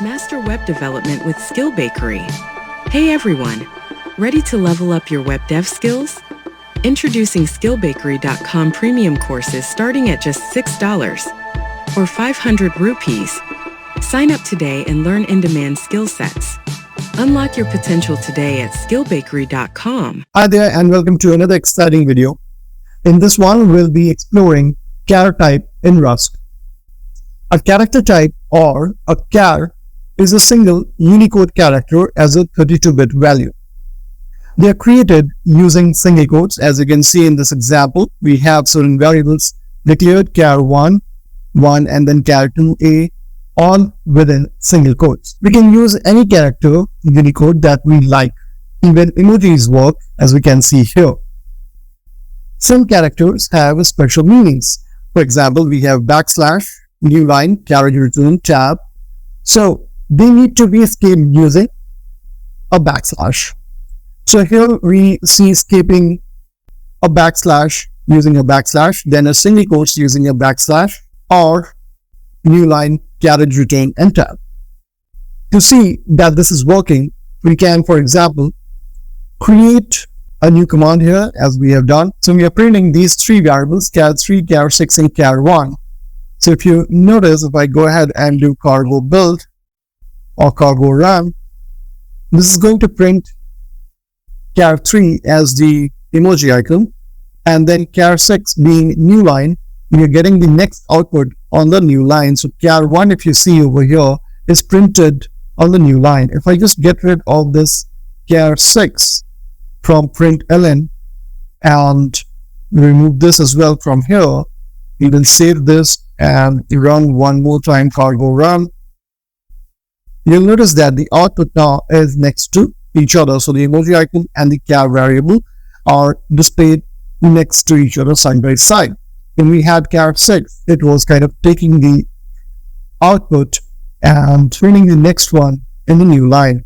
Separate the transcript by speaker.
Speaker 1: Master web development with Skill Bakery. Hey everyone, ready to level up your web dev skills? Introducing skillbakery.com premium courses starting at just $6 or 500 rupees. Sign up today and learn in-demand skill sets. Unlock your potential today at skillbakery.com.
Speaker 2: Hi there and welcome to another exciting video. In this one, we'll be exploring char type in Rust. A character type or a char is a single Unicode character as a 32-bit value. They are created using single quotes. As you can see in this example, we have certain variables declared char1, 1 and then char2a, all within single quotes. We can use any character in Unicode that we like. Even emojis work, as we can see here. Some characters have special meanings. For example, we have backslash, new line, carriage return, tab. So they need to be escaped using a backslash. So here we see escaping a backslash using a backslash, then a single quotes using a backslash, or new line, carriage return, and tab. To see that this is working, we can, for example, create a new command here as we have done. So we are printing these three variables, char3, char6, and char1. So if you notice, if I go ahead and do cargo build or cargo run, this is going to print char3 as the emoji icon, and then char6 being new line, we are getting the next output on the new line. So char1, if you see over here, is printed on the new line. If I just get rid of this char6 from println and remove this as well from here, we will save this and run one more time cargo run. You'll notice that the output now is next to each other. So the emoji icon and the char variable are displayed next to each other side by side. When we had char6, it was kind of taking the output and printing the next one in the new line.